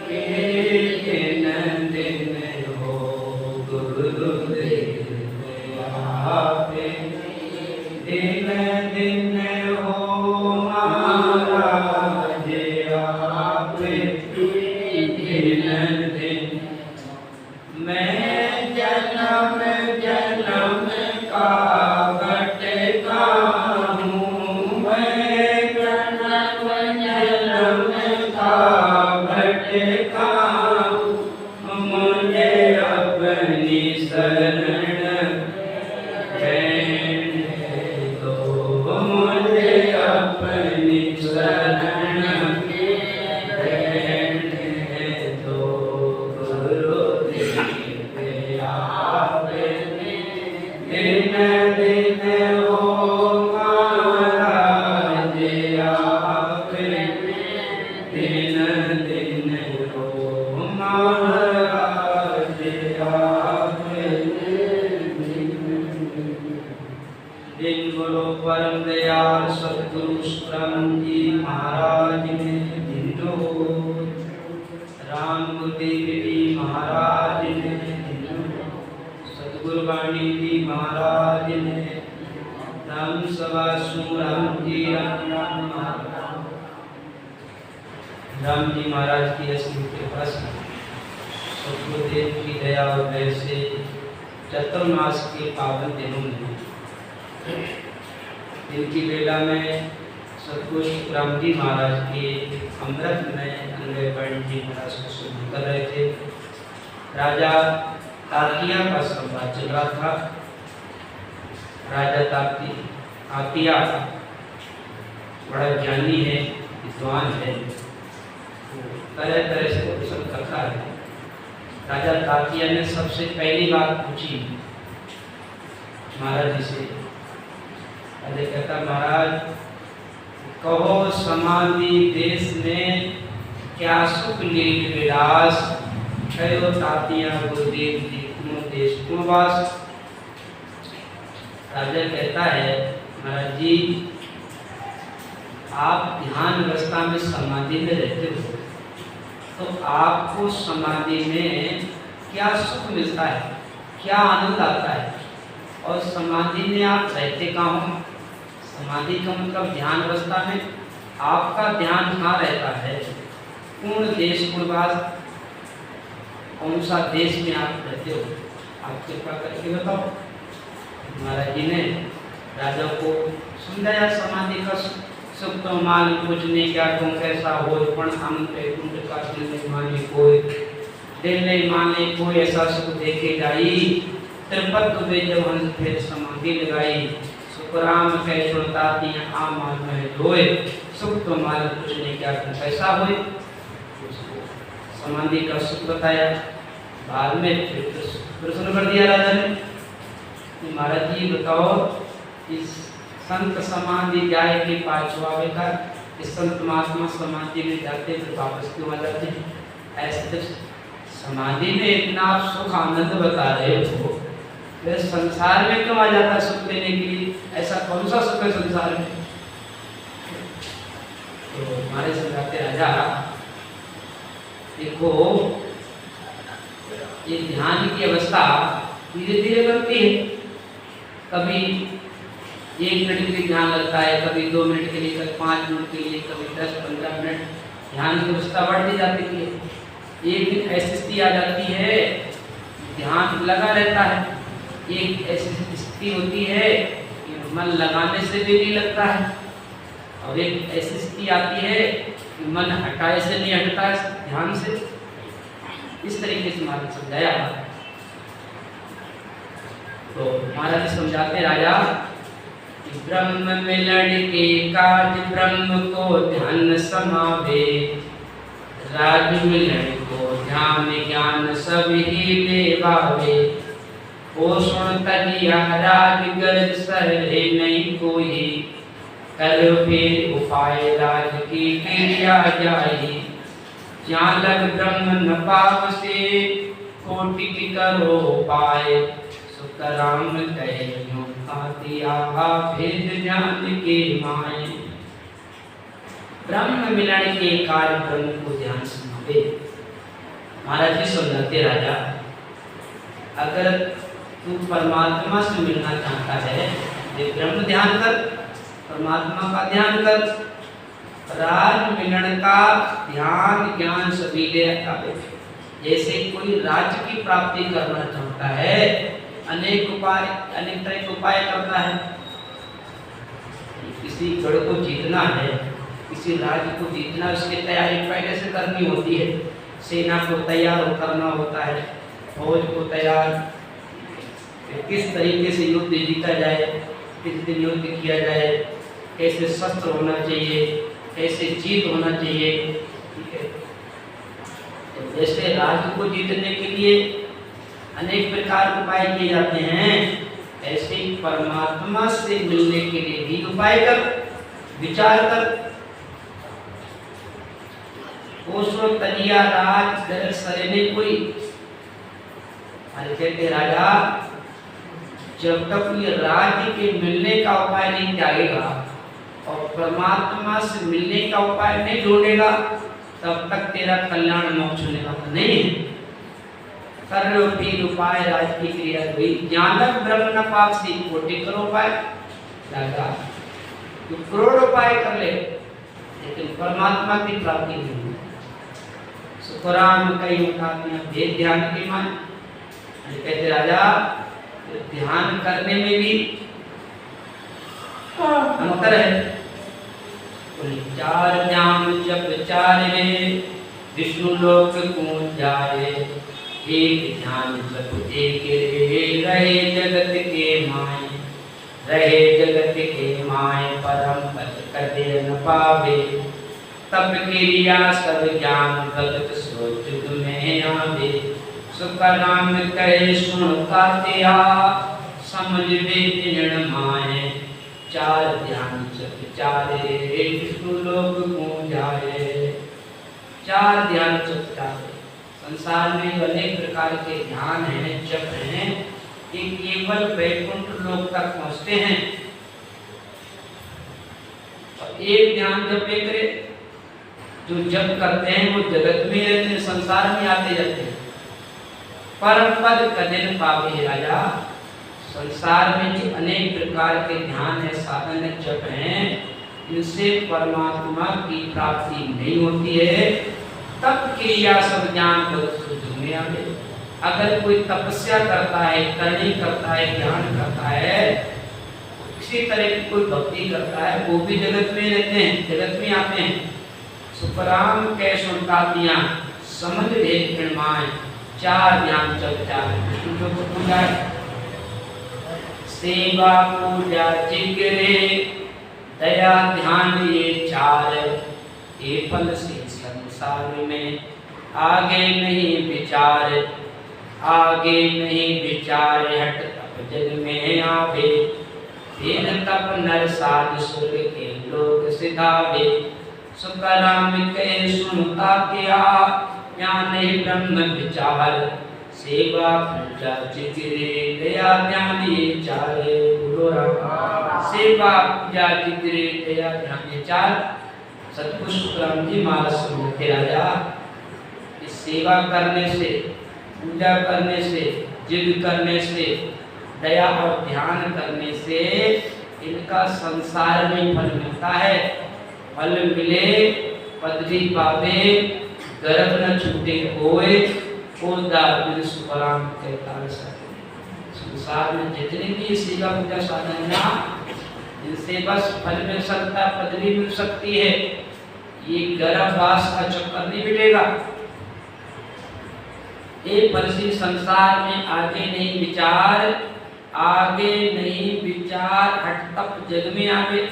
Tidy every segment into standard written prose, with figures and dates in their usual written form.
दिन दिन हो गुरुदेव आपे, दिन दिन हो महाराज आपे, दिन दिन। मैं जन्म जन्म का भटका हूँ, मैं जन्म जन्म का भटका हूँ, मुझे अपनी शरण रहने दो, मुझे अपनी शरण रहने दो। गुरुदेव आपे, दिन दिन हो महाराज आपे, दिन दिन हो महाराज आपे। दिन गुरु परम दयाल सतगुरु ब्रह्म जी महाराज ने दिनो, राम गुरुदेव जी महाराज ने दिनो, सतगुरु वाणी जी महाराज ने, राम सभा राम जी राम जी महाराज की असली कृपा से सतगुरुदेव की दया और दया से चतुर्मास के पावन दिनों में दिन की बेला में सतगुरु राम जी महाराज के अमृत में अन्वय वर्ण जी महाराज को सुन कर रहे थे। राजा तातिया का संवाद चल रहा था। राजा तातिया बड़ा ज्ञानी है, विद्वान है, तरह तरह से क्वेश्चन करता है। राजा तातिया ने सबसे पहली बात पूछी महाराज जी से। राजा कहता, महाराज कहो समाधि देश में क्या सुख लील विलास, कहो तातिया गुरुदेव जी क्यों देश क्यों वास। राजा कहता है, महाराज जी आप ध्यान अवस्था में समाधि में रहते हो, तो आपको समाधि में क्या सुख मिलता है, क्या आनंद आता है, और समाधि में आप रहते कहाँ हो। समाधि का मतलब ध्यान अवस्था में आपका ध्यान कहाँ रहता है, पूर्ण देश पूर्वास, कौन सा देश में आप रहते हो, आप कृपा करके बताओ। महाराज जी ने राजा को समझाया समाधि का सुख तो मान कुछ नहीं, क्या तुम कैसा हो पण हम कुंड का दिल नहीं माने कोई, दिल नहीं माने कोई ऐसा सुख देखे जाई, त्रिपत में जब हंस फिर समाधि लगाई, सुखराम कह सुनता दिया आमान में रोए, सुख तो मान कुछ नहीं, क्या तुम कैसा होए। समाधि का सुख बताया। बाद में फिर प्रश्न कर दिया राजा ने, महाराज जी बताओ इस संत समाधि जाए के पांचवा बेकार, इस संत महात्मा समाधि में जाते फिर वापस क्यों आ जाते हैं। ऐसे तो समाधि में इतना आप सुख आनंद बता रहे हो, फिर संसार में क्यों आ जाता है सुख लेने के लिए, ऐसा कौन सा सुख है संसार में। तो हमारे समझाते राजा देखो ये ध्यान की अवस्था धीरे धीरे बनती है, कभी 1 मिनट के लिए ध्यान लगता है, कभी 2 मिनट के लिए, कभी 5 मिनट के लिए, कभी 10-15 मिनट ध्यान की अवस्था बढ़ती जाती है। एक दिन ऐसी स्थिति आ जाती है ध्यान लगा रहता है, एक ऐसी स्थिति होती है कि मन लगाने से भी नहीं लगता है, और एक ऐसी स्थिति आती है कि मन हटाए से नहीं हटता है ध्यान से। इस तरीके से महाराज समझाया। तो महाराज समझाते राजा कि ब्रह्म मिलन के काज ब्रह्म को ध्यान समावे, राज मिलन को ध्यान ज्ञान सब ही लेवावे, ओ सुन तजिया राज गरज सहे नहीं कोई, कर फिर उपाय राज की क्रिया जाई, जहाँ लग ब्रह्म न पाव से कोटि की करो पाए, सुतराम कहे दिया भेद जान के माए। ब्रह्म मिलन के कार्य ब्रह्म को ध्यान समावे, महाराज जी समझाते राजा, अगर तू परमात्मा से मिलना चाहता है ये ब्रह्म ध्यान कर, परमात्मा का ध्यान कर। राज मिलन का ध्यान ज्ञान सभी ले आवे। जैसे कोई राज्य की प्राप्ति करना चाहता है, अनेक तरह के उपाय करता है। किसी गढ़ को जीतना है, किसी राज्य को जीतना, उसकी तैयारी पहले से करनी होती है। सेना को तैयार करना होता है, फौज को तैयार, किस तरीके से युद्ध जीता जाए, किस दिन युद्ध किया जाए, कैसे शस्त्र होना चाहिए, कैसे जीत होना चाहिए। ठीक है, तो जैसे राज्य को जीतने के लिए अनेक प्रकार के उपाय किए जाते हैं, ऐसे ही परमात्मा से मिलने के लिए भी उपाय कर, विचार कर। तनिया राज दर सरेने कोई, कहते राजा, जब तक ये राज्य के मिलने का उपाय नहीं त्यागेगा और परमात्मा से मिलने का उपाय नहीं ढूंढेगा, तब तक तेरा कल्याण मोक्ष होने का नहीं है। कर लो तीन उपाय राज की क्रिया हुई, ज्ञानक ब्रह्म न पापसी, कोटि करो उपाय राजा, तो करोड़ उपाय कर ले, लेकिन परमात्मा की प्राप्ति नहीं हुई। सुखराम कई मुकातियां भेद ध्यान की मान, कहते राजा ध्यान करने में भी अंतर है। चार ध्यान जप चारे, विष्णु लोक को जाए, एक ध्यान जप एक रे, रहे जगत के माए, रहे जगत के माए, परम पद कदे न पावे, तप क्रिया सब ज्ञान भगत सोच में आवे, सुख नाम कहे सुन कातिया, समझ वेद निर्माए, चार ध्यान जप चारे, विष्णु लोक को जाए। चार ध्यान जप चारे, संसार में अनेक प्रकार के ध्यान हैं, जप हैं, ये केवल वैकुंठ लोक तक पहुंचते हैं। और एक ध्यान जप करे, जो जप करते हैं वो जगत में रहते हैं, संसार में आते जाते हैं, परम पद कदे न पावे राजा। संसार में जो अनेक प्रकार के ध्यान है, साधन है, जप हैं, इनसे परमात्मा की प्राप्ति नहीं होती है। तप क्रिया सब ज्ञान भगत शुद्ध में आवे। अगर कोई तपस्या करता है, करनी करता है, ध्यान करता है, किसी तरह की कोई भक्ति करता है, वो भी जगत में रहते हैं, जगत में आते हैं। सुपराम कै सुनतातियां, समझ भेद निर्माण, चार ध्यान जप चार, विष्णु को पूजा, सेवा पूजा जिगरे, दया ध्यान ये चार, ये फल से संसार में आगे नहीं विचार, आगे नहीं विचार, हट तप जग में आवे, फिर तप नर साध सुर के लोग सिधावे, सुखराम कहे सुनता क्या, ज्ञान ब्रह्म विचार, सेवा पूजा जिगरे, दया ध्यान ये चारे, बोलो राम। सेवा पूजा जिगरे, दया ध्यान ये चार, सतगुरु सुखराम जी महाराज समझते राजा, इस सेवा करने से, पूजा करने से, जिद करने से, दया और ध्यान करने से इनका संसार में फल मिलता है। फल मिले पदवी पावे, गर्भ न छूटे कोई, सुखराम कहता है। संसार में जितने भी सेवा पूजा साधन है, इनसे बस फल मिल सकता, पदवी मिल सकती है, ये गर्भवास का चक्कर नहीं मिलेगा। एक वर्षी संसार में आगे नहीं विचार, आगे नहीं विचार, हट तप जग में आवे।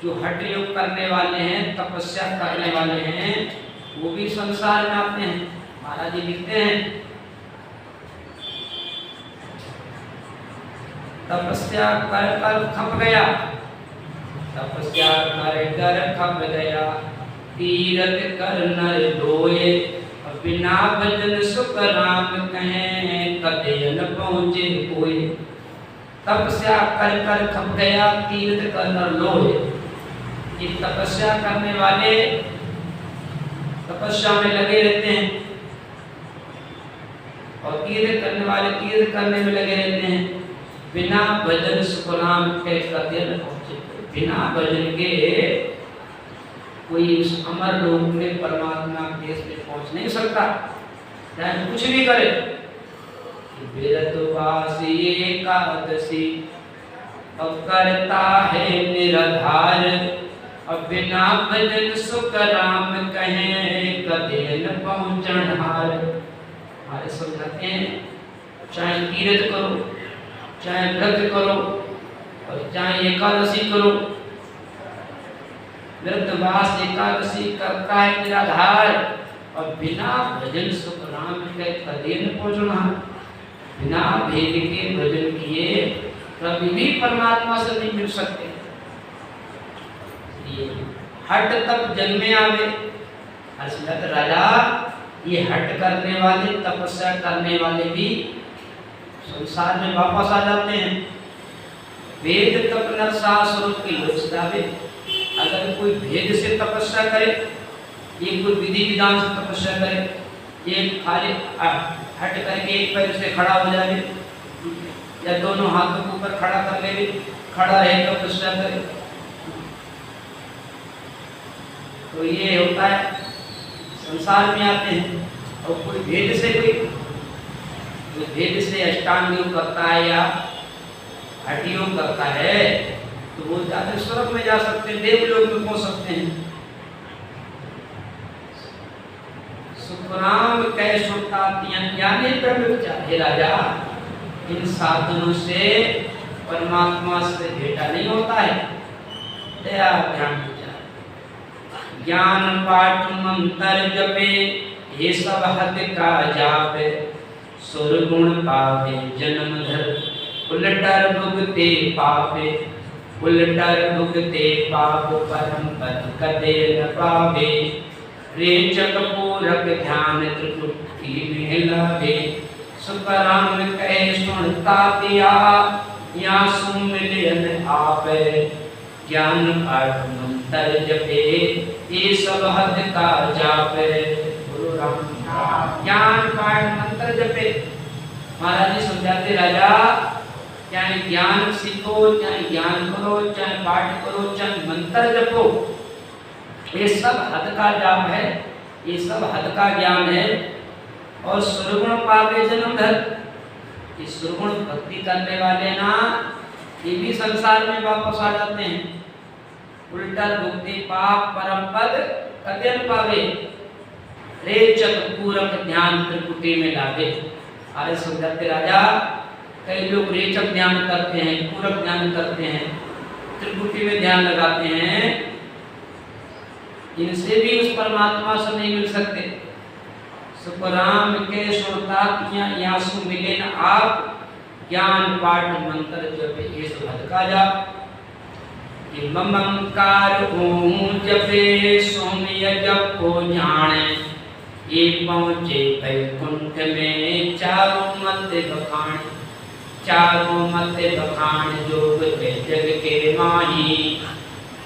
जो हठ योग करने वाले हैं, तपस्या करने वाले हैं, वो भी संसार में आते हैं। महाराज जी लिखते हैं, तपस्या कर कर खप गया, तपस्या कर कर खप गया, तीरथ कर नर डोए, बिना भजन सुख राम कहें, कदे न पहुँचे कोई। तपस्या कर कर खप गया, तीरथ कर नर लोए। ये तपस्या करने वाले तपस्या में लगे रहते हैं, और तीर्थ करने वाले तीर्थ करने में लगे रहते हैं। बिना भजन सुख नाम के कदे न पहुंचे। बिना भजन के कोई उस अमर लोक में परमात्मा के देश में पहुंच नहीं सकता, चाहे कुछ भी करे। बेरतवासी एकादशी अब करता है निराधार, अब बिना भजन सुख राम कहें कदे न पहुंचन हार। हमारे समझाते हैं चाहे तीर्थ करो, चाहे व्रत करो और चाहे एकादशी करो। व्रतवास एकादशी करता है निराधार और बिना भजन सुख राम के कदे न पहुंचना। बिना भेद के भजन किए कभी भी परमात्मा से नहीं मिल सकते। ये हट तप जन्मे आवे। हर्षवर्धन राजा ये हट करने वाले तपस्या करने वाले भी संसार में वापस आ जाते हैं। वेद तप नरसा स्वरूप की लोचदावे। अगर कोई भेद से तपस्या करे, ये कोई विधि विधान से तपस्या करे, ये खाली हट करके एक पैर से खड़ा हो जाए या दोनों हाथों के ऊपर खड़ा कर ले, खड़ा रहे तपस्या करे, तो ये होता है संसार में आते हैं। और कोई भेद से अष्टांग योग करता है या हठ योग करता है तो वो जाते स्वर्ग में जा सकते हैं, देवलोक में पहुंच सकते हैं। सुखराम कह सुनता ज्ञानी ब्रह्म विचार। हे राजा, इन साधनों से परमात्मा से भेटा नहीं होता है। दया ध्यान विचार ज्ञान पाठ मंत्र जपे ये सब हद का जापे। सुर गुण पावे जन्म धर उलटर भुगते पापे। उलटर भुगते पाप परम पद कदे न पावे। रेचक पूरक ध्यान त्रिपुटी में लावे। सुखराम कहे सुनता दिया या सुमिलियन आपे। ज्ञान पाठ मंत्र जपे ये सब हद का जापे। गुरु राम ज्ञान पाठ मंत्र जपे। महाराज जी समझाते राजा, चाहे ज्ञान सीखो, चाहे ज्ञान करो, चाहे पाठ करो, चाहे मंत्र जपो, ये सब हद का जाप है, ये सब हद का ज्ञान है। और सुरगुण पावे जन्म धर। ये सुरगुण भक्ति करने वाले ना ये भी संसार में वापस आ जाते हैं। उल्टा भुक्ति पाप परम पद कदे न पावे। रेचक पूरक ध्यान त्रिपुटी में लावे। अरे समझाते राजा, कई लोग रेचक ध्यान करते हैं, पूरक ध्यान करते हैं, त्रिपुटी में ध्यान लगाते हैं, इनसे भी उस परमात्मा से नहीं मिल सकते। सुखराम के सुरतात्म्य यासु मिले न आप। ज्ञान पाठ मंत्र जपे ये सुभद का जाप। ममकार ओम जपे सोम्य जप को जाने। ये पहुँचे वैकुंठ में चारों मत बखान। चारों मत बखान जोग जग के माही।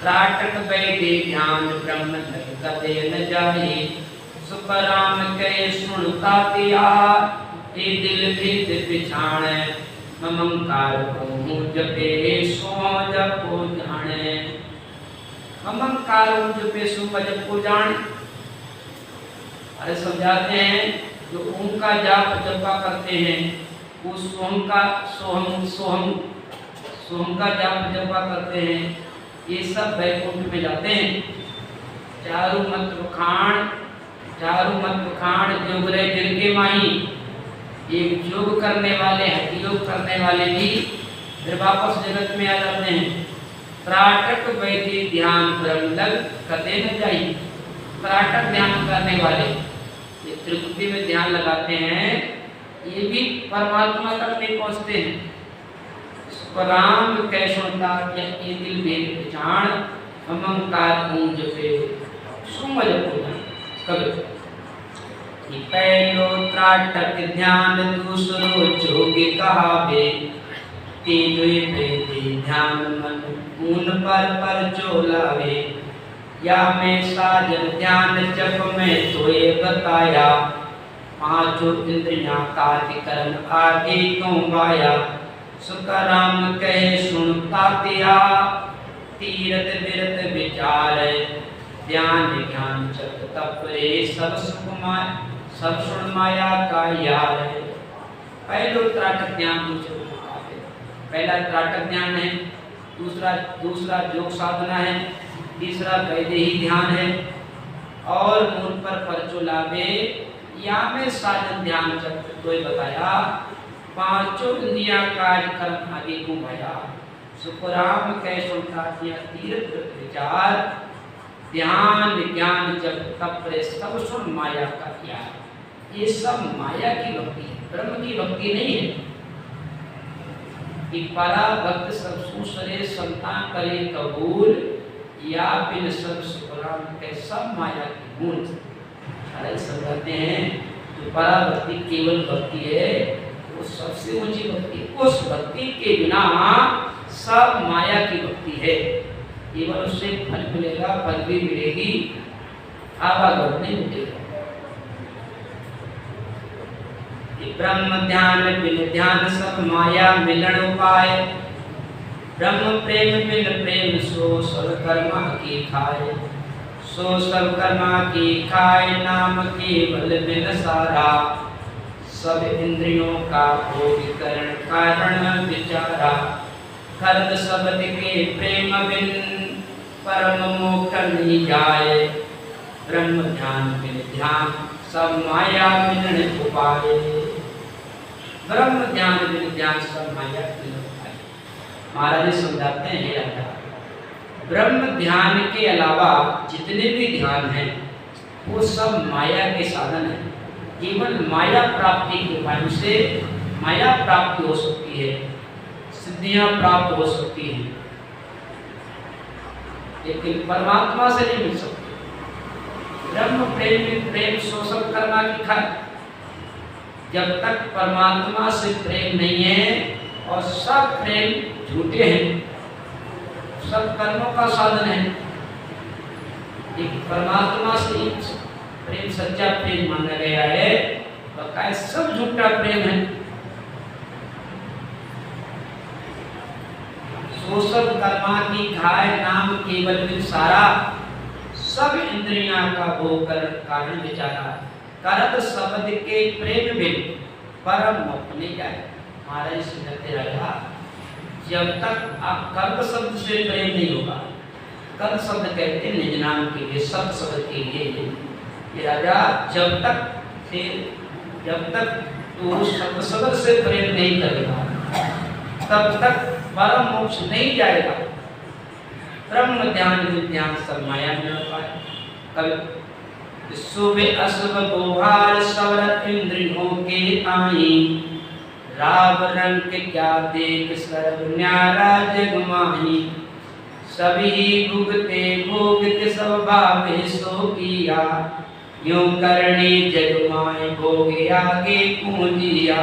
त्राटक वैदे ध्यान ब्रह्म कदे न जाए। सुखराम कहे सुनता दिया ये दिल भेद पिछाणे। ममकार को जपे सो जप को जाने। ममकार जपे सो जप को जाने। अरे समझाते हैं जो ओम का जाप जपा करते हैं वो सोहम का जाप जपा करते हैं, ये सब वैकुंठ में जाते हैं। चारों मत खाण जोग रहे दिल के माही। ये योग करने वाले हठ योग करने वाले भी फिर वापस जगत में आ जाते हैं। त्राटक वैदि ध्यान ब्रह्म लग कदे न जाई। त्राटक ध्यान करने वाले ये त्रिपुटी में ध्यान लगाते हैं, ये भी परमात्मा तक नहीं पहुंचते हैं। राम कैसोता ये दिल भेद पहचान। ममकार पूंज पे सुमज पूजा कभी। पहलो त्राटक ध्यान दूसरो जोगी कहावे। तीनों भेदी ध्यान मन ऊन पर चोलावे। या में साजन ध्यान जप में तो ये बताया। पांचों इंद्रियां कार्य कर्म आगे क्यों गाया। सुखराम कहे सुनता तिया तीरथ बिरत विचार ध्यान ज्ञान जप तप रे सब सुख माया सब सुन माया का यार। पहलो त्राटक ज्ञान दूसरे पहला त्राटक ज्ञान है, दूसरा योग साधना है, तीसरा वैदेही ध्यान है और मूल पर परचो लावे या में साधन ध्यान जब कोई बताया। पांचों इंद्रियां कार्य कर्म आगे को भया। सुखराम कह सुनता दिया तीर्थ विचार ध्यान ज्ञान जब तप रे सब सुन माया का किया। ये सब माया की भक्ति है, ब्रह्म की भक्ति नहीं है। कि परा भक्त सब सुसरे संतान करे कबूल या बिन सब सुखराम के सब माया की मूल। अरे समझते हैं जो परा भक्ति केवल भक्ति है वो सबसे ऊंची भक्ति। उस भक्ति के बिना सब माया की भक्ति है। केवल उससे फल मिलेगा, फल भी मिलेगी, आवागमन नहीं मिलेगा। ब्रह्म ध्यान बिन ध्यान सब माया मिलन उपाय। ब्रह्म प्रेम बिन प्रेम सो सब कर्मा की खाए। सो सब कर्मा की खाए नाम केवल बिन सारा। सब इंद्रियों का भोग करण कारण विचारा। खर्द शब्द के प्रेम बिन परम मोक्ष नहीं जाए। ब्रह्म ध्यान बिन ध्यान सब माया मिलन उपाय। ब्रह्म ध्यान बिन ध्यान सब माया मिलन उपाय। महाराज समझाते हैं राजा ब्रह्म ध्यान के अलावा जितने भी ध्यान हैं वो सब माया के साधन हैं। केवल माया प्राप्ति के उपाय से माया प्राप्ति हो सकती है, सिद्धियां प्राप्त हो सकती हैं, लेकिन परमात्मा से नहीं मिल सकती। ब्रह्म प्रेम प्रेम सो सब कर्मा की खाए। जब तक परमात्मा से प्रेम नहीं है और सब प्रेम झूठे हैं, सब कर्मों का साधन है। एक परमात्मा से प्रेम सच्चा प्रेम माना गया है, बकाया सब झूठा प्रेम है। सो सब कर्मा की खाए नाम केवल बिन सारा। सब इंद्रियां का भोग कर कारण विचारा। करत शब्द के प्रेम बिन परम मोक्ष नहीं जाए। महाराज सुनते राजा जब तक आप कर्म शब्द से प्रेम नहीं होगा, कर्म शब्द कहते हैं निज नाम के लिए, शब्द शब्द के लिए। ये राजा जब तक तो शब्द शब्द से प्रेम नहीं करेगा तब तक परम मोक्ष नहीं जाएगा। ब्रह्म ध्यान विज्ञान सब माया में पाए। कभी शुभ अशुभ बोहार सवर इंद्रियों के आई। राव रंग के क्या देख सर्व न्यारा जग माही। सभी भुगते भोग के सब भावे सो किया। यूं करणी जग माए भोग आगे पूजिया।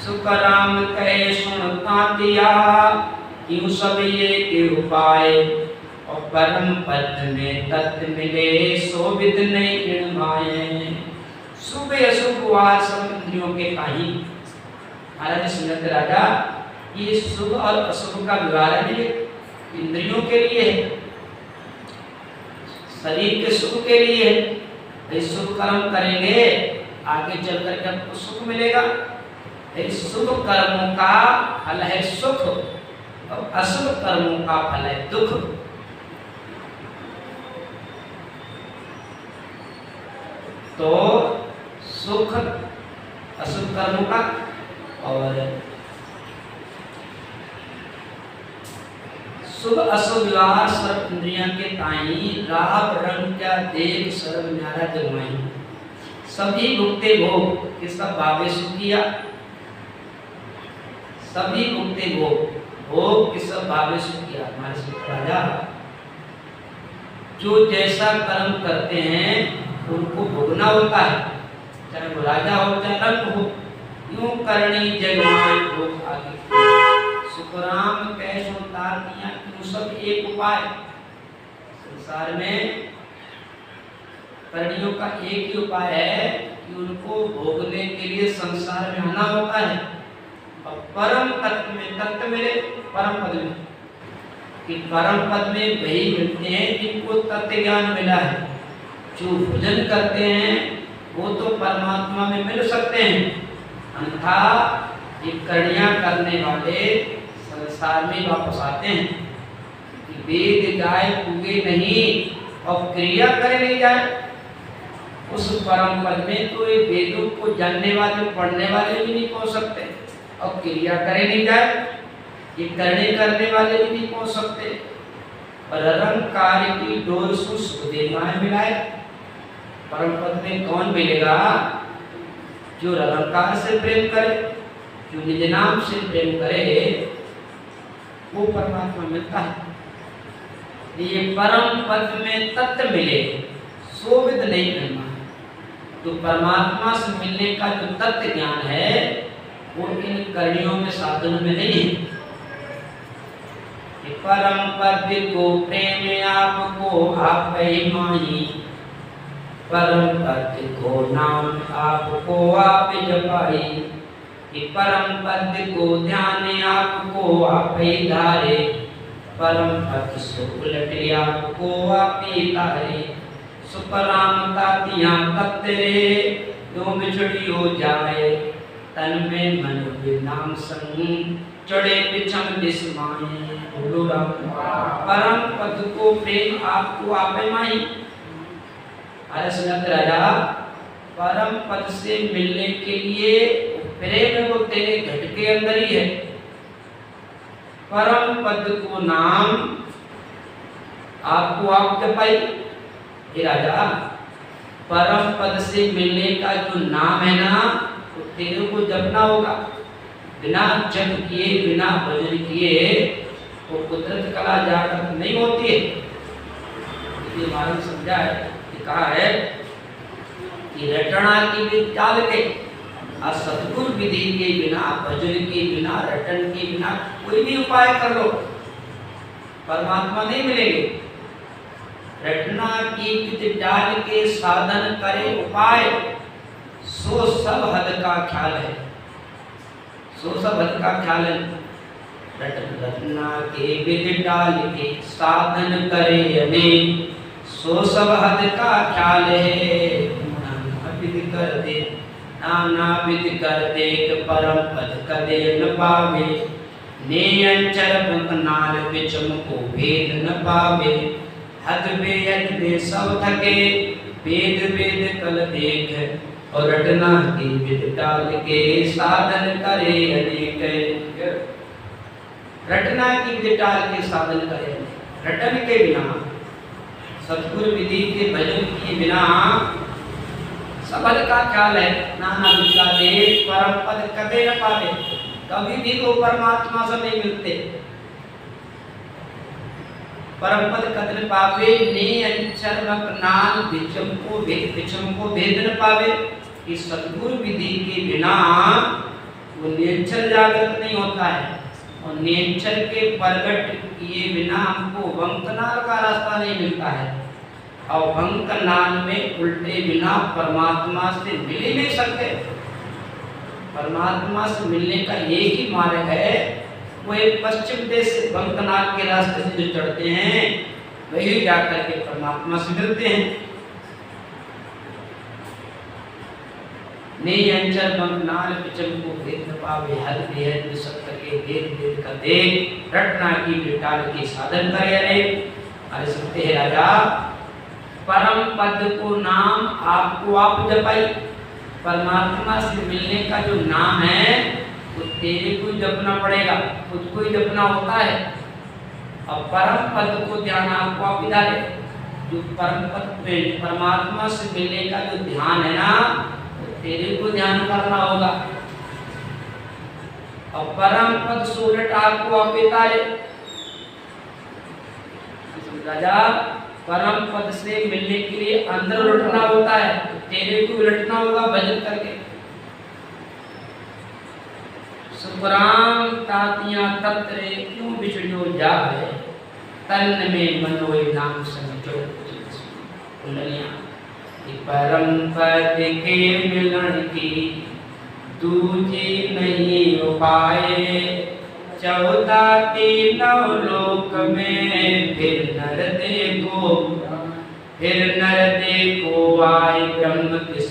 सुखराम कहे सुनता दिया यूं सब ये के उपाय। और परम पद में तत्व मिले सो विद नहीं इणमाए। शुभ अशुभ वार सब इंद्रियों के काही। महाराज सुनते राजा ये शुभ और अशुभ का विवरण है, इंद्रियों के लिए है, शरीर के सुख के लिए है। शुभ कर्म करेंगे आगे चल करके हमको सुख मिलेगा। शुभ कर्मों का फल है सुख और अशुभ कर्मों का फल है दुख। तो सुख अशुभ कर्मों का और शुभ अशुभ व्यवहार सर्व इंद्रियां के ताई। राव रंग क्या देख सर्व न्यारा जगमाई। सभी भुगते भोग किसका भावे सुख किया। सभी भुगते भोग किस भावे सुख किया। हमारे राजा जो जैसा कर्म करते हैं उनको भोगना होता है, चाहे वो राजा हो चाहे रंग हो। यूं करणी जगमान भोग आगे। सुखराम कैसो तार दिया क्यों सब एक उपाय। संसार में कर्णियों का एक ही उपाय है कि उनको भोगने के लिए संसार में आना होता है और परम तत्व में, तत्व मिले परम पद में, कि परम पद में वही मिलते हैं जिनको तत्व ज्ञान मिला है। जो भोजन करते हैं वो तो परमात्मा में मिल सकते हैं, अन्यथा ये कर्णियां करने वाले संसार में वापस आते हैं कि वेद गाय पूगे नहीं और क्रिया करे नहीं जाए। उस परम पद में तो ये वेदों को जानने वाले पढ़ने वाले भी नहीं पहुंच सकते और क्रिया करे नहीं जाए, ये करने करने वाले भी नहीं पहुंच सकते। और निरंकार की डोर सुदेवाएं मिलाए परम पद में कौन मिलेगा? जो निरंकार से प्रेम करे, जो निज नाम से प्रेम करे, वो परमात्मा मिलता है। ये परम पद में तत्व मिले सोविद नहीं मिलना। तो परमात्मा से मिलने का जो तत्व ज्ञान है वो इन कर्णियों में साधनों में नहीं है। परम पद को प्रेम आपको आप ही माही, परम पद को नाम आपको आप जपाई, परम पद को ध्यान आपको आप ही धारे, परम पद से उलट आपको आप ही तारे, सुपराम तातियां तत्रे दो बिछड़ी हो जाए, तन में मन नाम संग चढ़े पिछम दिसमाए। बोलो राम। परम पद को प्रेम आपको आपे माही। अरे सुनत राजा, परम पद से मिलने के लिए प्रेम वो तेरे घट के अंदर ही है। परम पद को नाम आपको आप जपाई। हे राजा, परम पद से मिलने का जो नाम है ना वो तेरे को जपना होगा। बिना जप किए, बिना भजन किए वो कुदरत कला जागृत नहीं होती है। ये मालूम समझा है, कहा है कि रटना की भी चाल के और सतगुरु विधि के बिना, भजन के बिना, रटन के बिना कोई भी उपाय कर लो परमात्मा नहीं मिलेंगे। रटना की विधि डाल के साधन करे उपाय, सो सब हद का ख्याल है, सो सब हद का ख्याल है। रटना के विधि डाल के साधन करे अनेक, सो सब हद का ख्याल है। नाना विधि कर दे, नाना विधि कर दे, परम पद कदे न पावे, ने अंचर बंकनाल विचम को भेद न पावे, हद बेद में सब थके, वेद वेद कल देख, और रटना की विधि डाल के साधन करे अनेक। रटना की विधि डाल के साधन करे, रटन के बिना, सतगुरु विधि के भजन के बिना सबद का ख्याल है। नाना विद्या दे परम पद कदे न पावे, कभी भी वो परमात्मा से नहीं मिलते। परम पद कद न पावे, ने अंचर नाल विचम को भेद न पावे। इस सतगुरु विधि के बिना वो निश्चल जागृत नहीं होता है, और निश्चल के प्रगट किए बिना हमको वंकनाल का रास्ता नहीं मिलता है। और वंकनाल में उल्टे बिना परमात्मा से मिल ही नहीं सकते। परमात्मा से मिलने का एक ही मार्ग है, वो एक पश्चिम देश से वंकनाल के रास्ते से जो चढ़ते हैं वही जाकर के परमात्मा से मिलते हैं। नहीं अंचल बंकनाल पिचम को भेद न पावे, हद बेहद सत्य के भेद भेद का देख, रटना की विटाल के साधन करे अरे। अरे सुनते हैं राजा, परम पद को नाम आपको आप जपाई। परमात्मा से मिलने का जो नाम है वो तेरे को जपना पड़ेगा, खुद को ही जपना होता है। और परम पद को ध्यान आपको आप डाले। जो परम पद पे परमात्मा से मिलने का जो ध्यान है ना, तेरे को ध्यान करना होगा। और परम पद सोलट आपको अपिताले। राजा, परम पद से मिलने के लिए अंदर उलटना होता है, तो तेरे को उलटना होगा भजन करके। सुखराम तातियां तत्रे क्यों बिछड़ियो जाए, तन में मनोय नाम समझो। कुंडलियां कि परम पद के मिलन की दूजी नहीं उपाय। चौथा तीनों लोक में फिर नर देखो आए ब्रह्म किस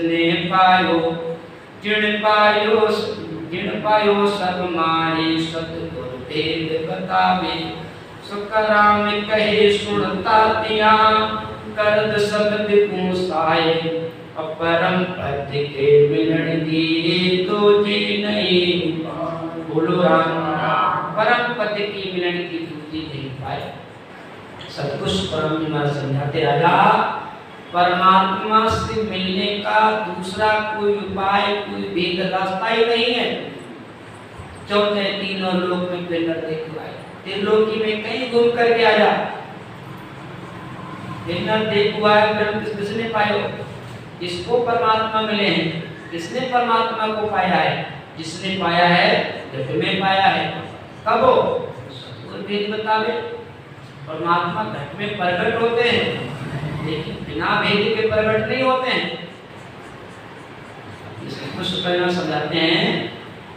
ने पायो। जिन पायो सब मारे सतगुरु भेद बतावे। सुखराम कहे सुनता तिया करद शब्द पूसाए। परम पद के मिलन की तो जी नहीं बोलो राम। परम पद की मिलन की दूजी नहीं पाए। सतकुश परम जी महाराज समझाते राजा परमात्मा से मिलने का दूसरा कोई उपाय कोई भेद रास्ता ही नहीं है। चौथे तीनों लोक में फिर नर देखो आए। त्रिलोकी में कहीं घूम करके आ जा। नर देखो आए ब्रह्म किसने पायो। जिसको परमात्मा मिले हैं। किसने परमात्मा को पाया है। जिसने पाया है घट में पाया है। कब हो सतगुरु भेद बतावे। परमात्मा घट में प्रकट होते हैं लेकिन बिना भेद के प्रकट नहीं होते हैं। इसको कुछ कहना समझाते हैं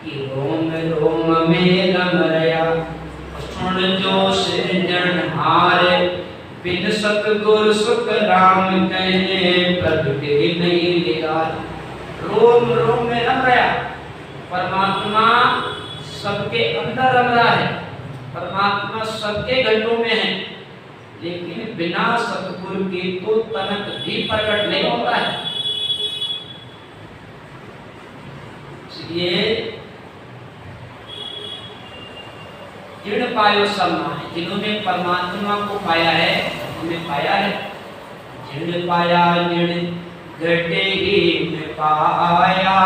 कि रोम रोम में रम रया सुन जो सृजन हारे। बिन सतगुरु सुख राम कहे प्रगटे नहीं लिया। रोम रोम में रम रहा। परमात्मा सबके अंदर रम रहा है। परमात्मा सबके घटों में है लेकिन बिना सतगुरु के तो तनक भी प्रकट नहीं होता है। इसलिए जिन पायो सम्मान जिन्होंने परमात्मा को पाया है उन्हें पाया है। जिन पाया जिन घटे ही में पाया।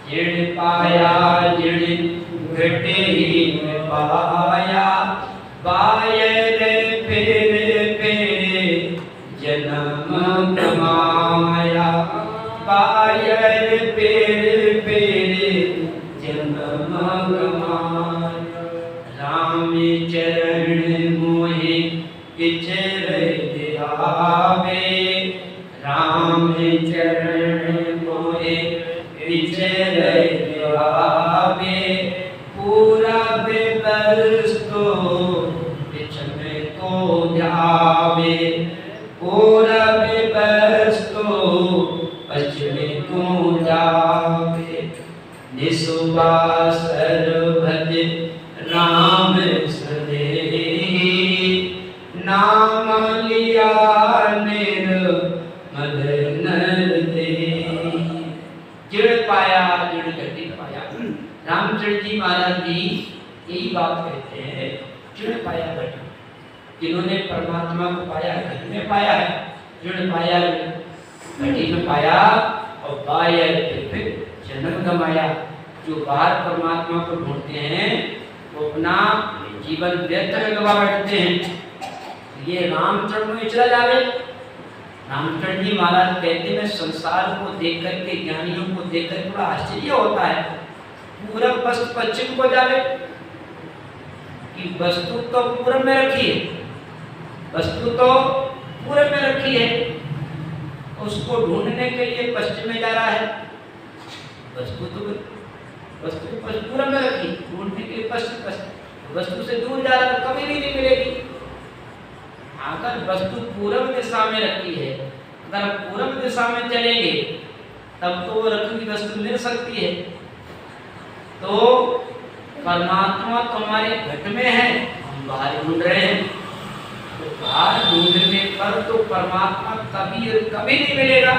जिन पाया जिन घटे ही में पाया। बायर फिर जन्म गमाया। बायर फिर जन्म गमाया। राम चरण मोहे इचर आवे। राम चरण मोहे इचर आवे। पूरा बेबस्तो पिछमे को जावे। पूरा बेबस्तो पश्चिमे को जावे। निसुबासर भज राम सदेही। नाम लिया निर्मल नर देही। जिण पाया जिण घटी पाया। रामचंद्र जी महाराज जी यही बात कहते हैं। जिण पाया घट। जिन्होंने परमात्मा को पाया घट में पाया है। जिण पाया घटी में पाया और पाया फिर जन्म गमाया। जो बाहर परमात्मा को ढूंढते हैं वो अपना जीवन व्यर्थ में गवा बैठते हैं। ये रामचरण में चला जावे। रामचरण जी महाराज कहते हैं संसार को देख करके ज्ञानियों को देख कर थोड़ा आश्चर्य होता है। पूरब पश्चिम पश्चिम को जावे कि वस्तु तो पूरब में रखी है। वस्तु तो पूरब में रखी है। उसको ढूंढने के लिए पश्चिम में जा रहा है। वस्तु पूरब में रखी ढूंढने के लिए पश्चिम। वस्तु से दूर जा रहा तो कभी भी नहीं मिलेगी। अगर वस्तु पूरब दिशा में रखी है अगर पूरब दिशा में चलेंगे तब तो वो रखी हुई वस्तु मिल सकती है। तो परमात्मा तुम्हारे घट में है हम बाहर ढूंढ रहे हैं। तो बाहर ढूंढने पर तो परमात्मा कभी कभी नहीं मिलेगा।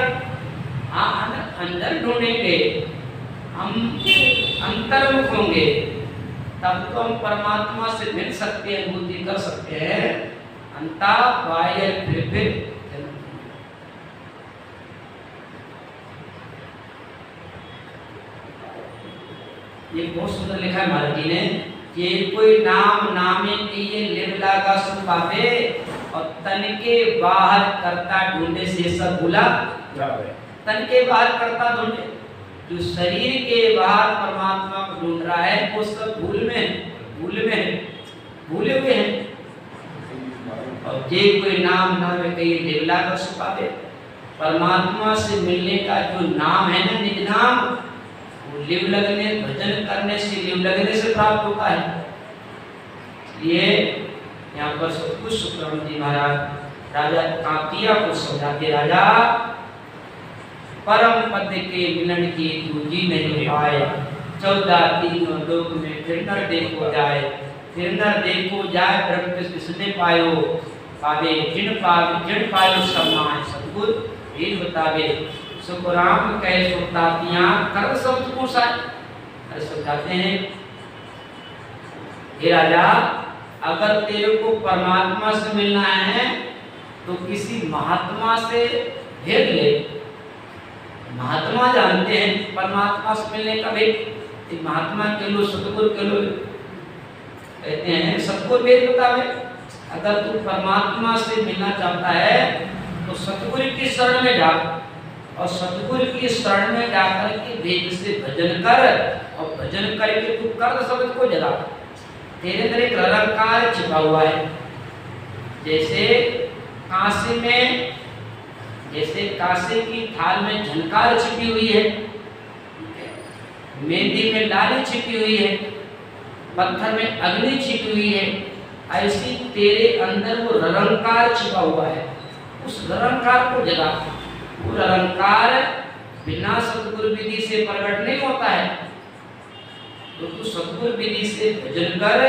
हाँ अंदर ढूंढेंगे हम अंतर्मुख होंगे तब तो हम परमात्मा से मिल सकते हैं अनुभूति कर सकते हैं। अंता बाह्य फिर ये बहुत सुंदर लिखा है महाराज जी ने कि कोई नाम नामे किए लिव लागा सुन पावे और तन के बाहर करता ढूंढे से सब भूला जावे। तन के बाहर करता ढूंढे। जो शरीर के बाहर परमात्मा को ढूंढ रहा है वो सब भूले हुए हैं। और जे कोई नाम नामे कहिए लिव लागा सुन पावे परमात्मा से मिलने का जो नाम है ना, निज नाम, वो लिव लगने, भजन करने से, लिव लगने से प्राप्त होता है। ये यहाँ पर सतगुरु सुखराम जी महाराज राजा कांतिया को समझाते, राजा परम पद के मिलन की दूजी नहीं पाए, 14 तीनों लोक में फिर नर देखो जाए, फिर नर देखो जाए, ब्रह्म किसने पायो पावे, जिन पायो सम्मान सतगुरु वेद बतावे, सुखराम कहे सुखदातियां कर शब्द को समझाते हैं। हे राजा, अगर तेरे को परमात्मा से मिलना है तो किसी महात्मा से भेद ले। महात्मा जानते हैं परमात्मा से मिलने का भेद, महात्मा के लो, सतगुरु के लो, कहते हैं सबको भेद बतावे। अगर तू परमात्मा से मिलना चाहता है तो सतगुरु की शरण में जा, और सतगुरु की शरण में जाकर के वेद से भजन कर, और भजन करके तू कर शब्द को जला। तेरे अंदर एक निरंकार छिपा हुआ है। जैसे कांसे में, जैसे कांसे की थाल में झनकार छिपी हुई है, मेहंदी में लाली छिपी हुई है, पत्थर में अग्नि छिपी हुई है, ऐसी तेरे अंदर वो निरंकार छिपा हुआ है। उस निरंकार को जगा। वो निरंकार बिना सतगुरु विधि से प्रकट नहीं होता है। तो तू सतगुरु विधि से भजन कर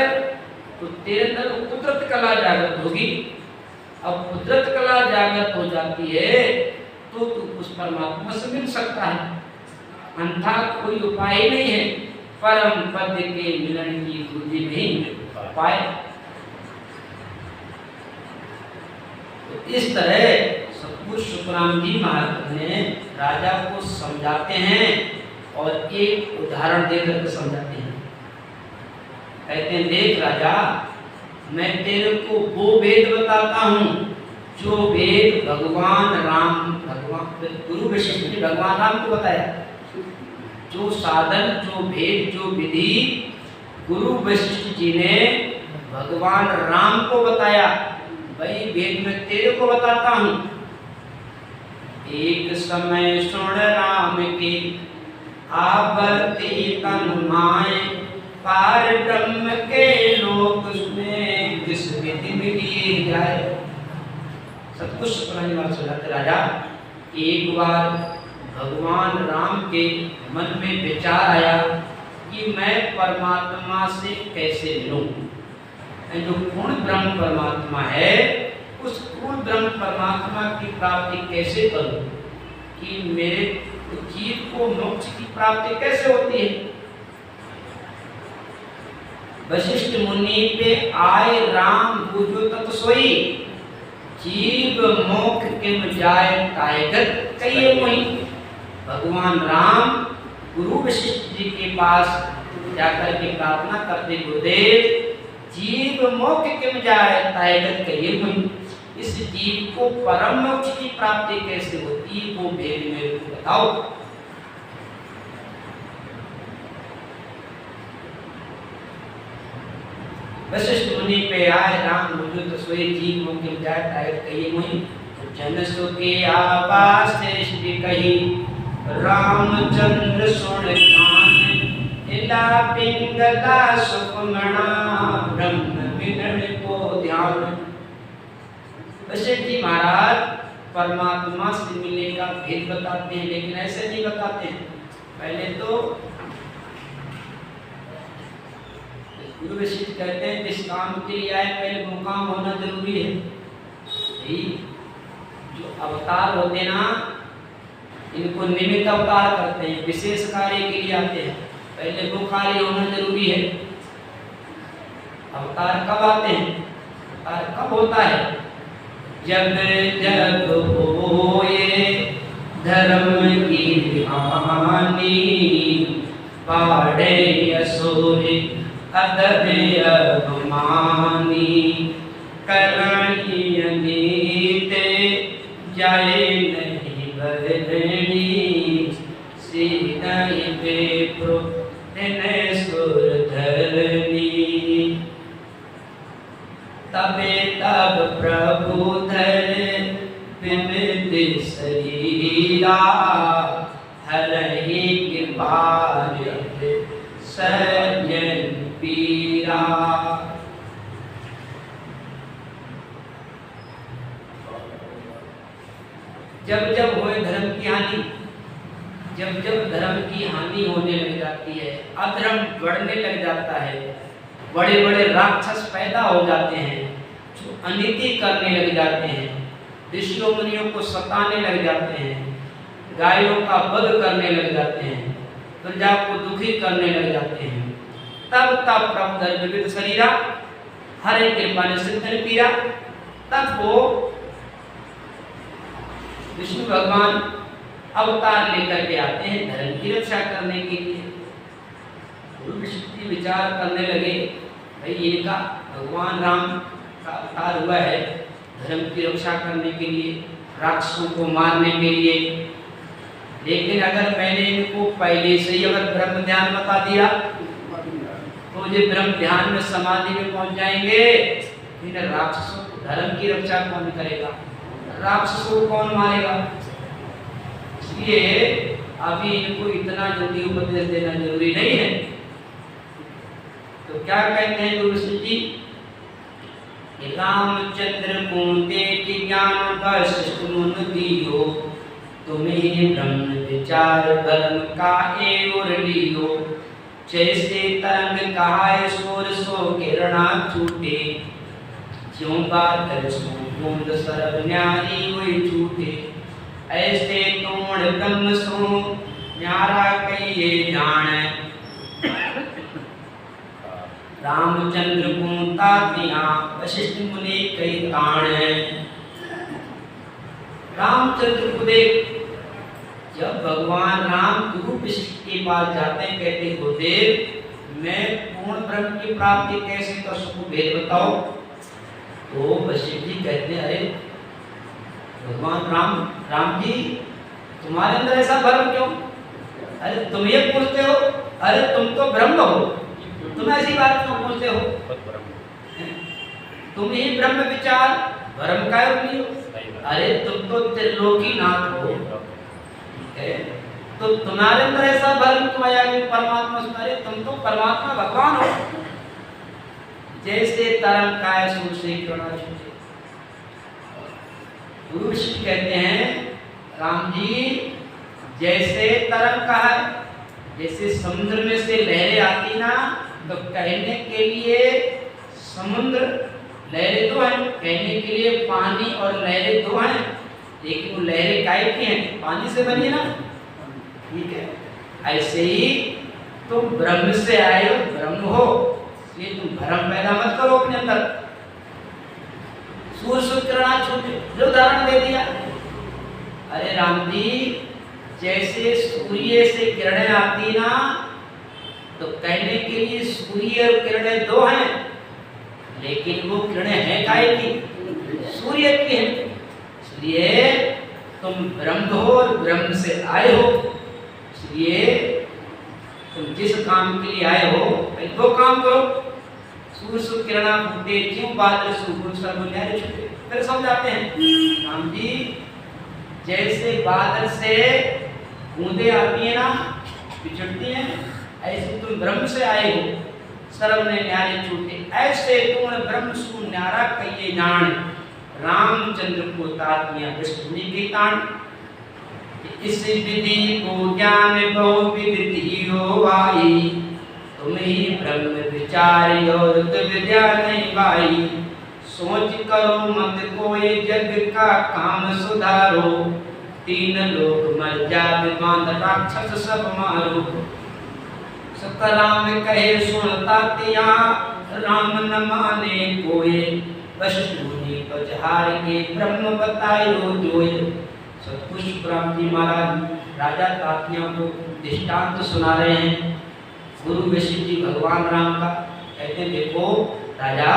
तो तेरे अंदर कुदरत कला जागृत होगी। अब कुदरत कला जागृत हो जाती है तो तू उस परमात्मा से मिल सकता है, अन्यथा कोई उपाय नहीं है। परम पद के मिलन की दूजी नहीं पाए। तो इस तरह सतगुरु सुखराम जी महाराज ने राजा को समझाते हैं और एक उदाहरण देकर के समझाते हैं। कहते हैं, देख राजा, मैं तेरे को वो वेद बताता हूँ जो वेद भगवान राम, भगवान गुरु वशिष्ठ ने भगवान राम को बताया। जो साधन, जो भेद, जो विधि गुरु वशिष्ठ जी ने भगवान राम को बताया, वही वेद में तेरे को बताता हूँ। एक समय सुन राम की आवर्ती तन माए, पार ब्रह्म के लोक में किस विधि मिली जाए। सब कुछ सुनाते राजा, एक बार भगवान राम के मन में विचार आया कि मैं परमात्मा से कैसे मिलूं। जो पूर्ण ब्रह्म परमात्मा है, उस पूर्ण ब्रह्म परमात्मा की प्राप्ति कैसे करूं, कि मेरे जीव को मोक्ष की प्राप्ति कैसे होती है। वशिष्ठ मुनि पे आए राम बुझो तत सोई, जीव मोक्ष किम जाए कायगत कहिए मोहि। भगवान राम गुरु वशिष्ठ जी के पास जाकर के प्रार्थना करते, गुरुदेव जीव मोक्ष किम जाए कायगत कहिए मोहि। इस जीव को परम मोक्ष की प्राप्ति कैसे होती है, वो भेद मेरे को बताओ। वशिष्ठ मुनि पे आए राम बुझो तत सोई, जीव मोक्ष किम जाए कायगत कहिए मोहि। जन सुखी आवास सृष्टि कही, रामचंद्र सुन कान, हिला पिंगला सुखमणा, ब्रह्म मिलन को ध्यान। वशिष्ठ जी महाराज परमात्मा से मिलने का भेद बताते हैं, लेकिन ऐसे नहीं बताते हैं। पहले तो गुरु वशिष्ठ कहते हैं, जिस काम के लिए आए पहले वो काम होना जरूरी है। यही जो अवतार होते ना, इनको निमित्त अवतार करते हैं, विशेष कार्य के लिए आते हैं। पहले वो कार्य होना जरूरी है। अवतार कब आते हैं? अवतार कब होता है? जब जब होए धर्म की हानि, पाड़े असुर अदब अभिमानी, करणी नीते जाए नहीं बरनी, सीधे विप्रो दिन सुर धरनी। तबे तब प्रभु धर विविध शरीर, जब जब धर्म की हानि होने लग जाती है, अधर्म बढ़ने लग जाता है, बड़े बड़े राक्षस पैदा हो जाते हैं जो अनीति करने लग जाते हैं, ऋषियों मुनियों को सताने लग जाते हैं, गायों का वध करने लग जाते हैं, प्रजा को दुखी करने लग जाते हैं, तब तब प्रभु धर्म विविध शरीरा हरे कृपा ने सिद्धन पीरा, तब वो विष्णु भगवान अवतार लेकर के आते हैं धर्म की रक्षा करने के लिए। गुरु विष्णु विचार करने लगे, भाई इनका भगवान राम का अवतार हुआ है धर्म की रक्षा करने के लिए, राक्षसों को मारने के लिए, लेकिन अगर मैंने इनको पहले से ही अगर ब्रह्म ध्यान बता दिया तो ये ब्रह्म ध्यान में समाधि में पहुंच जाएंगे। इन राक्षसों को धर्म की रक्षा कौन करेगा, राक्षसों को कौन मारेगा? इसलिए अभी इनको इतना जल्दी उपदेश देना जरूरी नहीं है। तो क्या कहते हैं गुरु जी, रामचंद्र को देख ज्ञान वशिष्ठ मुन दियो, तुम्हें ब्रह्म विचार धर्म का एवं लियो, जैसे तरंग कहाय शोर सो किरणा छूटे, ज्यों बादल सो बूंद सरब न्यारी हुई छूटे, ऐसे तोड़ ब्रह्म सो न्यारा कहिए जाने, रामचंद्र को तातिया वशिष्ठ मुनि कई ताणे। रामचंद्र को देख, जब भगवान राम गुरु वशिष्ठ के पास जाते हैं, कहते गुरुदेव मैं पूर्ण ब्रह्म की प्राप्ति कैसे कर सकूं, भेद बताओ। तो वशिष्ठ जी कहते हैं, अरे भगवान राम जी तुम्हारे अंदर ऐसा भ्रम क्यों? अरे तुम ये पूछते हो, अरे तुम तो ब्रह्म हो, तुम ऐसी बात क्यों पूछते हो? तुम ही ब्रह्म विचार भ्रम का हो। अरे तुम तो त्रिलोकी नाथ हो, तो तुम्हारे अंदर ऐसा भ्रम क्यों आया कि परमात्मा से? अरे तुम तो परमात्मा भगवान हो, जैसे तरंग काय सूर्य से किरणा छूटे। गुरु विष्णु कहते हैं राम जी जैसे तरंग का है, जैसे समुद्र में से लहरें आती ना, तो कहने के लिए समुद्र लहरें दो हैं, कहने के लिए पानी और लहरें दो हैं, लेकिन वो लहरें काय की हैं? पानी से बनी है ना, ठीक है। ऐसे ही तुम ब्रह्म से आए हो, ब्रह्म हो, इसलिए तुम भ्रम पैदा मत करो अपने अंदर। सूर्य से किरणा छूटे, जो उदाहरण दे दिया। अरे राम जी जैसे सूर्य से किरणें आती ना, तो कहने के लिए सूर्य और किरणें दो हैं, लेकिन वो किरणें हैं काय की? सूर्य की हैं। इसलिए तुम ब्रह्म हो और ब्रह्म से आए हो, इसलिए तुम जिस काम के लिए आए हो वो काम करो। सूर्य से किरणा फूटे, ज्यों बादल सूर्य सर्व न्यारे छूटे। फिर समझाते हैं राम जी जैसे बादल से बूंदे आती है ना, बिछड़ती हैं, ऐसे तुम ब्रह्म से आए हो, सर्व ने न्यारे छूटे, ऐसे तुम ब्रह्म सु न्यारा कहिए जान, रामचंद्र को तातिया विष्णु की तान। इस विधि को ज्ञान बहु विधि हो आई, तुम्हें ब्रह्म विचार और विद्या नहीं पाई, सोच करो मत कोई जग का काम सुधारो, तीन लोग मर जात बांध राक्षस सब मारो। सतराम कहे सुनता तिया, राम न माने कोई, वशिष्ठ मुनि पजहार के ब्रह्म बतायो जोय। सतपुरुष ब्रह्म जी महाराज राजा तातिया को दृष्टांत सुना रहे हैं। गुरु वशिष्ठ जी भगवान राम का कहते हैं, देखो राजा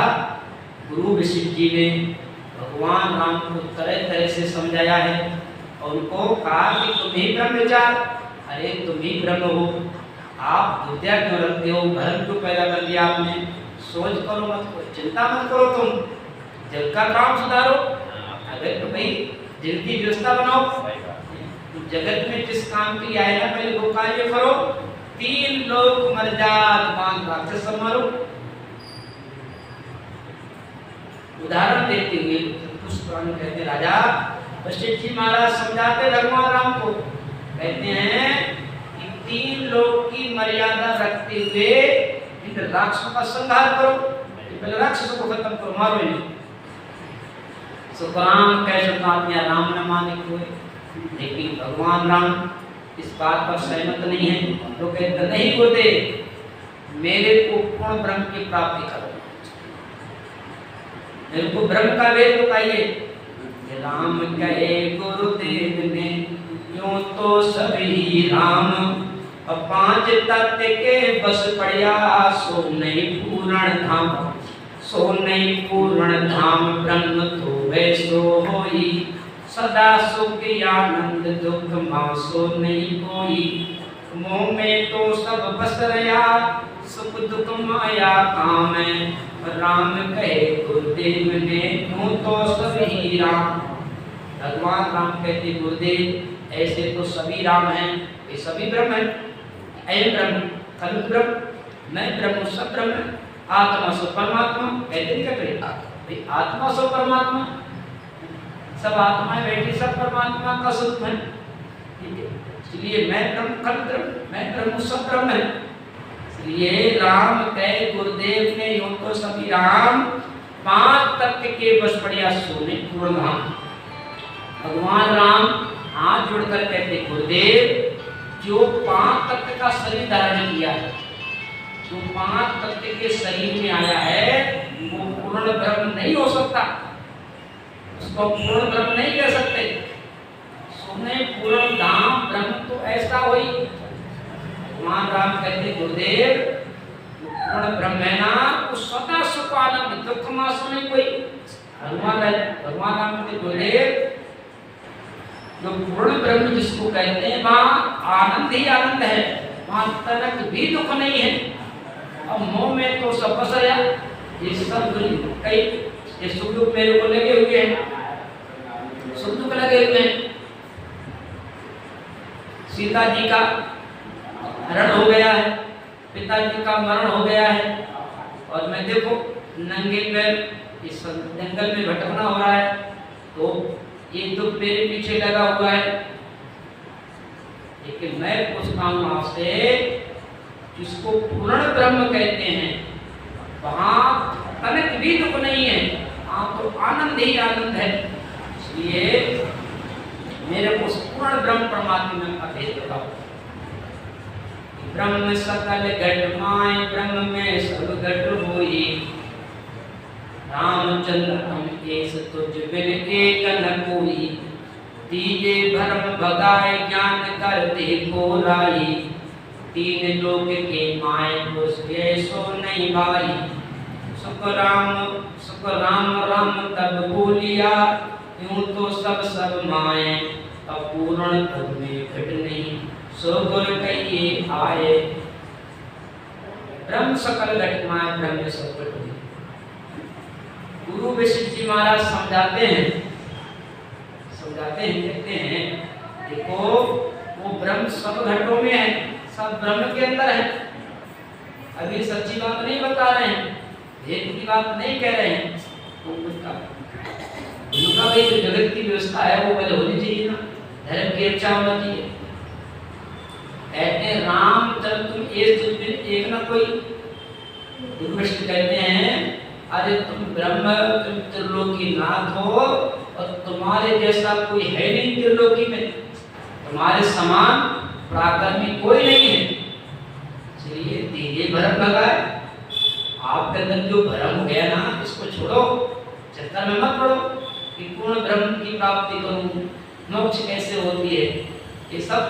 गुरु वशिष्ठ जी ने भगवान राम को तरह तरह से समझाया है और उनको कहा कि तुम ही ब्रह्म विचार, अरे तुम ही ब्रह्म हो, आप विद्या क्यों रखते हो, भ्रम क्यों पैदा कर दिया आपने, सोच करो मत, चिंता मत करो, तुम जग का काम सुधारो। अगर तो भाई जग की व्यवस्था बनाओ, जगत में जिस काम के लिए आए ना पहले वो कार्य करो, तीन लोग मर जात बांध राक्षस सब मारो। उदाहरण देते हुए कुछ पुराण कहते राजा वशिष्ठ जी महाराज समझाते भगवान राम को, कहते हैं कि 3 लोग की मर्यादा रखते हुए इन राक्षसों का संहार करो, पहले राक्षसों को खत्म करो, मारो इन्हें। सुखराम कैसे राम न माने कोई, लेकिन भगवान राम इस बात पर सहमत नहीं है। तो कहते नहीं गुरुदेव, मेरे को पूर्ण ब्रह्म की प्राप्ति करो, मेरे को ब्रह्म का वेद बताइए। राम कहे गुरुदेव ने, यूं तो सभी राम, और 5 तत्व के बस पड़िया, सो नहीं पूर्ण धाम, सो नहीं पूर्ण धाम, ब्रह्म तो वैसो होई, सदा सुख आनंद दुख मासो नहीं कोई, मोह में तो सब बस रहा, सुख दुख माया काम है, राम कहे गुरुदेव ने, यूं तो सभी राम। भगवान राम कहते गुरुदेव ऐसे तो सभी राम हैं, ये सभी ब्रह्म हैं, अयम ब्रह्म खलु ब्रह्म, मैं ब्रह्म सब ब्रह्म, आत्मा सो परमात्मा, कहते नहीं कहते भाई आत्मा सो परमात्मा, सब आत्माएं बैठी सब परमात्मा का स्वरूप है, ठीक है। इसलिए मैं ब्रह्म खलु ब्रह्म, मैं ब्रह्म सब ब्रह्म है। इसलिए राम कहे गुरुदेव ने, यूं तो सभी राम, 5 तत्व के बस पड़िया, सोने पूर्ण धाम। भगवान राम हाथ जोड़कर कहते गुरुदेव, जो 5 तत्व का शरीर धारण किया है, जो 5 तत्व के शरीर में आया है, वो पूर्ण ब्रह्म नहीं हो सकता, उसको पूर्ण ब्रह्म नहीं कह सकते। सोने पूर्ण धाम ब्रह्म तो ऐसा हुई। भगवान राम कहते गुरुदेव, पूर्ण ब्रह्म है ना, वो सदा सुख आनंद दुख मास नहीं कोई। भगवान राम कहते गुरुदेव, जो पूर्ण ब्रह्म जिसको कहते हैं, वहाँ आनंद ही आनंद है, वहाँ तनक भी दुख नहीं है, और मोह में तो सब बस गया। ये सब कई ये सुख दुख मेरे को लगे हुए हैं, सुख दुख लगे हुए हैं। सीता जी का हरण हो गया है, पिताजी का मरण हो गया है, और मैं देखो नंगे पैर इस जंगल में भटकना हो रहा है, तो ये दुख मेरे पीछे लगा हुआ है। लेकिन मैं पूछता हूं आपसे, जिसको पूर्ण ब्रह्म कहते हैं, वहां तनिक भी दुख नहीं है, वहां तो आनंद ही आनंद है। इसलिए मेरे को पूर्ण ब्रह्म परमात्मा का भेद बताओ। ब्रह्म सकल घट माय, ब्रह्म में सब घट होई, रामचंद्र हम केस तुझ बिन एक न कोई, तीजे भरम भगाए ज्ञान कर देखो लाई, 3 लोक के माय उसके सो नहीं भाई, सुख राम राम तब बोलिया, यूं तो सब माए, अपूर्ण पद में घट नहीं, सो गुर कहिए आए। ब्रह्म सकल घट माय, ब्रह्म सब घट। गुरु वशिष्ठ जी महाराज समझाते हैं, कहते हैं देखो वो ब्रह्म सब घटों में है, सब ब्रह्म के अंदर है। अभी सच्ची बात नहीं बता रहे हैं, भेद की बात नहीं कह रहे हैं। तो उनका भाई जो जगत की व्यवस्था है वो पहले होनी चाहिए ना, धर्म की रक्षा होना चाहिए। कहते हैं राम जब तुम एक ना कोई, गुरु वशिष्ठ कहते हैं अरे तुम ब्रह्म, तुम त्रिलोकी नाथ हो, और तुम्हारे जैसा कोई है नहीं त्रिलोकी में, तुम्हारे समान पराक्रमी कोई नहीं है। इसलिए धीरे भरम लगाए, आपके अंदर जो भरम हो गया ना, इसको छोड़ो, चक्कर में मत पड़ो कि पूर्ण ब्रह्म की प्राप्ति करूं, मोक्ष कैसे होती है, ये सब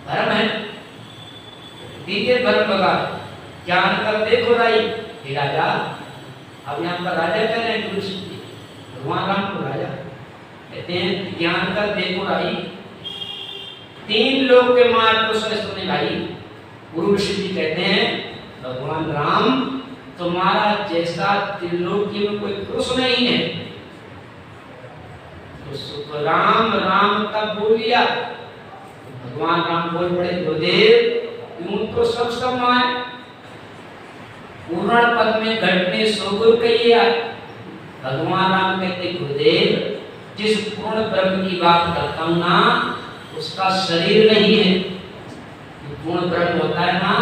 भरम है। धीरे भरम लगाए, ज्ञान कर देखो राई। हे राजा, अब यहाँ पर राजा कह रहे हैं गुरु जी, भगवान राम को राजा कहते हैं, ज्ञान का देखो राई, 3 लोक के मार्ग को सुने भाई। गुरु वशिष्ठ जी कहते हैं भगवान राम, तुम्हारा जैसा त्रिलोकी में कोई पुरुष नहीं है। तो सुख राम राम तब बोलिया, भगवान राम बोल पड़े गुरुदेव, यूं तो सब माए, पूर्ण पद में घटने सो गुर कहिए। भगवान राम कहते गुरुदेव, जिस पूर्ण ब्रह्म की बात करता हूं ना, उसका शरीर नहीं है। पूर्ण ब्रह्म होता है ना,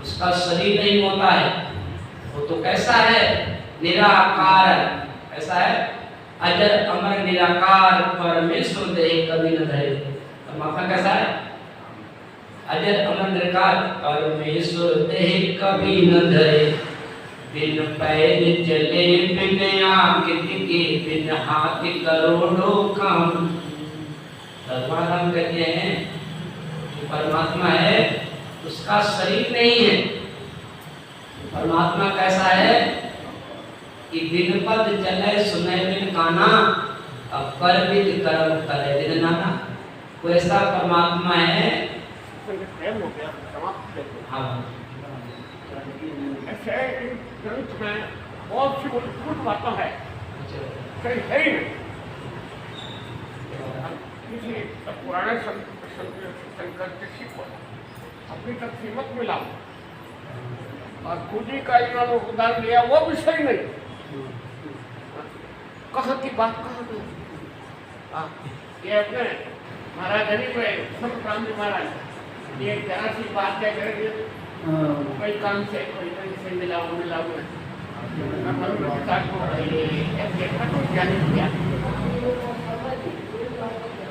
उसका शरीर नहीं होता है। वो तो कैसा है? निराकार है। कैसा है? अजर अमर निराकार परमेश्वर देह कभी न धरे। परमात्मा कैसा है? अजर अमर निराकार परमेश्वर देह कभी न धरे। बिन पैर चले बिन आंख दिखे बिन हाथ करोड़ों काम। भगवान हम कहते हैं कि परमात्मा है, उसका शरीर नहीं है। परमात्मा कैसा है कि बिन पद चले सुने बिन काना अब कर विद कर्म करे बिन नाना। कोई ऐसा परमात्मा है। हाँ, ऐसे इन ग्रंथ में बहुत सी उल्ट बातें हैं, सही है ही नहीं। किसी पुराने संकल्प के सीखो अभी तक सीमत मिला और खुद ही का इन्होंने उदाहरण दिया, वो भी सही नहीं। कहाँ की बात कहाँ की? ये अपने महाराज गरीब है सब क्रांति महाराज, ये जरा सी बात क्या करेंगे, कोई काम से कोई कहीं से मिला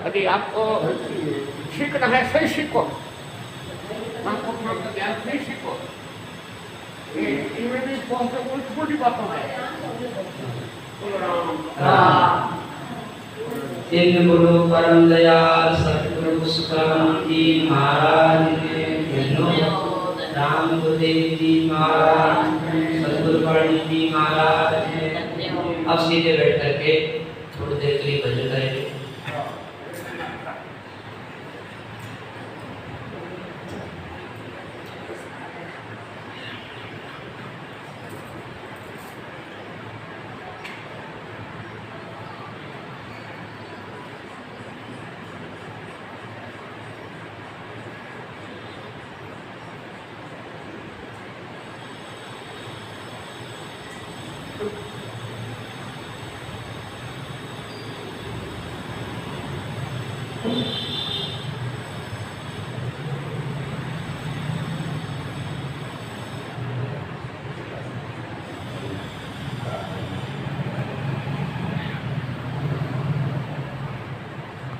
यदि आपको सीखना है सही सीखो, महापुरुषों का ज्ञान सही सीखो। इनमें भी बहुत उल्टी बातों है। इन गुरु परम दयाल सतगुरु सुखराम जी महाराज ने राम गुरुदेव जी महाराज, सतगुरु पाणी जी महाराज ने। अब सीधे बैठ करके थोड़ी देर के लिए भजन करेंगे।